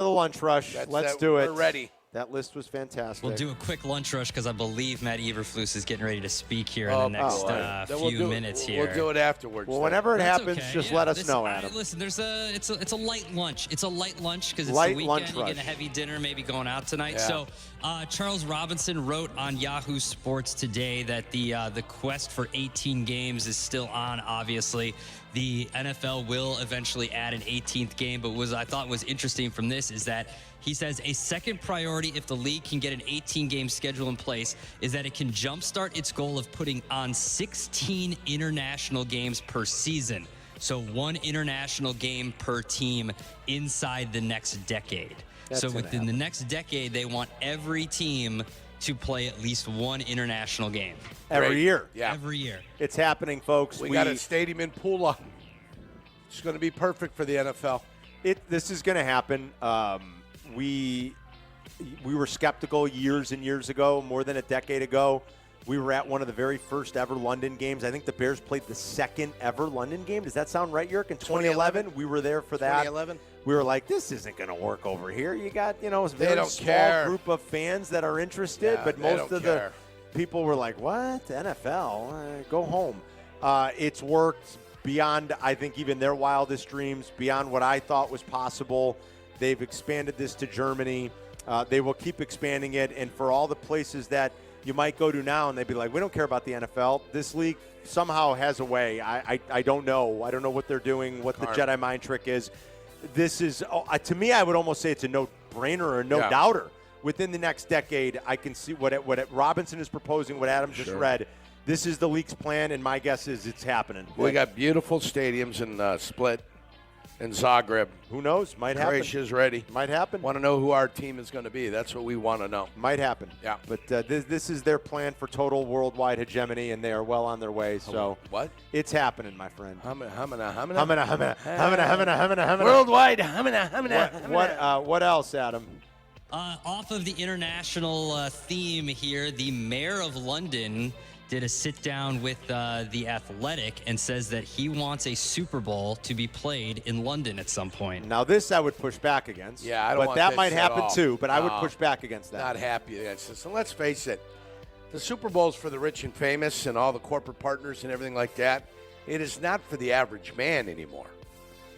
the lunch rush. Let's do it. We're ready. That list was fantastic. We'll do a quick lunch rush because I believe Matt Eberflus is getting ready to speak here in the next few minutes here. We'll do it afterwards. Well, whenever it happens, just let us know, Adam. Listen, it's a light lunch. It's a light lunch because it's light the lunch weekend. You rush. get a heavy dinner, maybe going out tonight. Yeah. So Charles Robinson wrote on Yahoo Sports today that the quest for 18 games is still on. Obviously, the NFL will eventually add an 18th game. But what I thought was interesting from this is that he says a second priority if the league can get an 18-game schedule in place is that it can jumpstart its goal of putting on 16 international games per season. So one international game per team inside the next decade. So within the next decade, they want every team to play at least one international game. Every year. Yeah. Every year. It's happening, folks. We got a stadium in Pula. It's going to be perfect for the NFL. This is going to happen. We were skeptical years and years ago, more than a decade ago. We were at one of the very first ever London games. I think the Bears played the second ever London game. Does that sound right, Jurk? In 2011, we were there for that. 2011? We were like, this isn't going to work over here. You got, a very small group of fans that are interested, but most of the people were like, what? NFL? Go home. It's worked beyond, I think, even their wildest dreams, beyond what I thought was possible. They've expanded this to Germany. They will keep expanding it. And for all the places that you might go to now and they'd be like, we don't care about the NFL, this league somehow has a way. I don't know. I don't know what they're doing, what the Jedi mind trick is. This is, to me, I would almost say it's a no-brainer or a no-doubter. Within the next decade, I can see what Robinson is proposing, what Adam just read. This is the league's plan, and my guess is it's happening. We got beautiful stadiums in Split and Zagreb. Who knows? Might happen. Croatia's ready. Might happen. Want to know who our team is going to be. That's what we want to know. Might happen. Yeah. But this is their plan for total worldwide hegemony, and they are well on their way. So what? It's happening, my friend. Humana. Worldwide. Humana. What else, Adam? Off of the international theme here, the mayor of London did a sit-down with The Athletic and says that he wants a Super Bowl to be played in London at some point. Now, this I would push back against. Yeah, I don't want that this might at happen all. too, but No. I would push back against that. Not happy against this. And let's face it, the Super Bowl's for the rich and famous and all the corporate partners and everything like that. It is not for the average man anymore.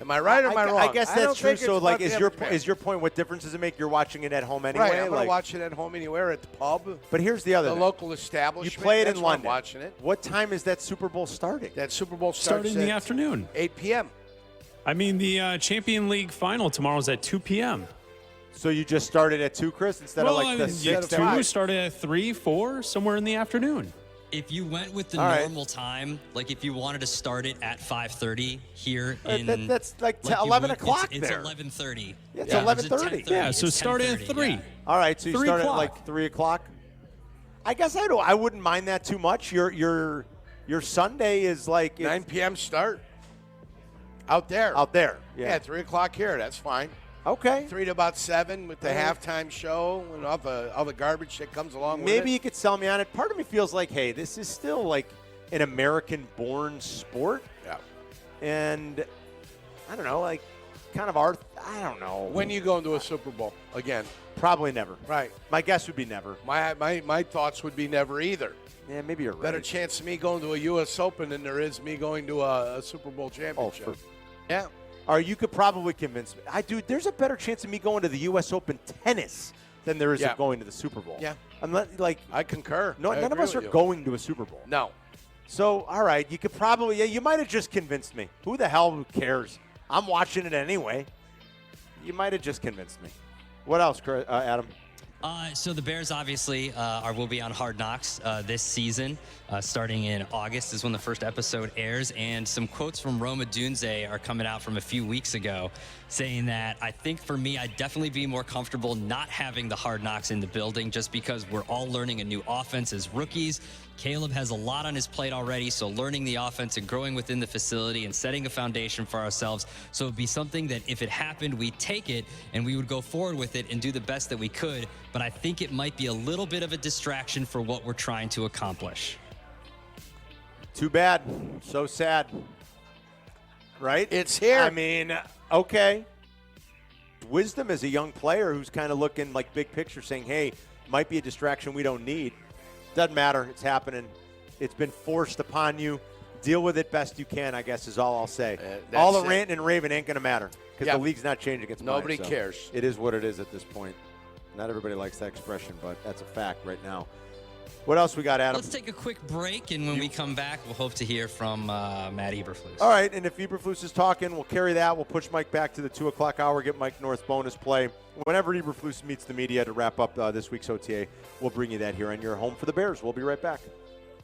Am I right or am I wrong? I guess don't that's true. think So, it's like, about the average man. is your point? What difference does it make? You're watching it at home anyway. Right, I'm going to watch it at home anywhere, at the pub. But here's the other the thing. local establishment. You play it That's in where London. I'm watching it. What time is that Super Bowl starting? That Super Bowl starts Starting in the at afternoon. 8 p.m. I mean, the Champion League final tomorrow's at 2 p.m. So you just started at 2, Chris, instead of like the 6 to 2 5? started at 3, 4, somewhere in the afternoon. If you went with the All right. normal time, like if you wanted to start it at 5:30 here in that's like you 11 would- o'clock it's there. 11:30. Yeah, it's Or is it 11:30. 10:30? Yeah, so It's start at 10:30, 3. yeah. All right, so you 3 started at o'clock. like 3 o'clock. I guess I wouldn't mind that too much. Your Sunday is like 9 p.m. start. Out there. out there. Yeah, 3 o'clock here. That's fine. Okay. 3 to about 7 with the halftime show and all the garbage that comes along with it. Maybe you could sell me on it. Part of me feels like, hey, this is still like an American-born sport, Yeah. and I don't know, like kind of I don't know. When you go into a Super Bowl again? Probably never. Right. My guess would be never. My thoughts would be never either. Yeah, maybe you're right. Better chance of me going to a U.S. Open than there is me going to a Super Bowl championship. Yeah. Or you could probably convince me. There's a better chance of me going to the U.S. Open tennis than there is of going to the Super Bowl. Yeah. I'm not like I concur. none of us are going to a Super Bowl. No. So, all right, you could probably, you might have just convinced me. Who the hell cares? I'm watching it anyway. You might have just convinced me. What else, Adam? So the Bears obviously will be on Hard Knocks this season. Starting in August is when the first episode airs. And some quotes from Rome Odunze are coming out from a few weeks ago saying that I think for me, I'd definitely be more comfortable not having the Hard Knocks in the building just because we're all learning a new offense as rookies. Caleb has a lot on his plate already, so learning the offense and growing within the facility and setting a foundation for ourselves. So it would be something that if it happened, we'd take it and we would go forward with it and do the best that we could. But I think it might be a little bit of a distraction for what we're trying to accomplish. Too bad. So sad. Right? It's here. I mean, okay. wisdom as a young player who's kind of looking like big picture, saying, hey, might be a distraction we don't need. Doesn't matter. It's happening. It's been forced upon you. Deal with it best you can, I guess, is all I'll say. All the ranting and raving ain't going to matter because the league's not changing against nobody mine, so cares. It is what it is at this point. Not everybody likes that expression, but that's a fact right now. What else we got, Adam? Let's take a quick break, and when we come back, we'll hope to hear from Matt Eberflus. All right, and if Eberflus is talking, we'll carry that. We'll push Mike back to the 2 o'clock hour, get Mike North bonus play. Whenever Eberflus meets the media to wrap up this week's OTA, we'll bring you that here on your home for the Bears. We'll be right back.